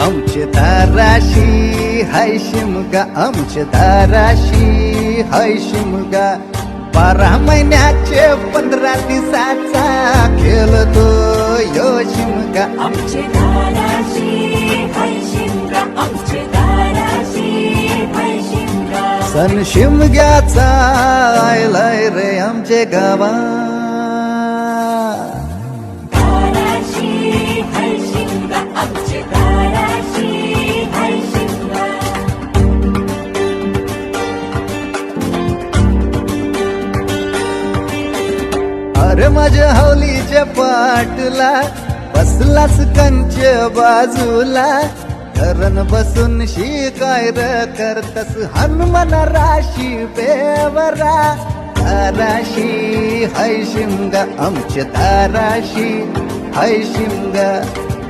आमचे दाराशी हाय शिमगा, आमचे दाराशी हाय शिमगा. 12 महिन्याचे 15 दिवसाचा खेळतो यो शिमगा. आमचे दाराशी हाय शिमगा, आमचे दाराशी हाय शिमगा. सण शिमग्याचा आयलाय रे आमचे गावा. दाराशी हाय शिमगा, आमचे दाराशी हाय शिमगा. अरे माझ्या हौलीच्या पाटला बसलास कंच बाजूला. धरण बसून शिकाय र करतस हनुमान राशी बेवरा. दाराशी हाय शिमगा, आमच्या दाराशी हाय शिमगा.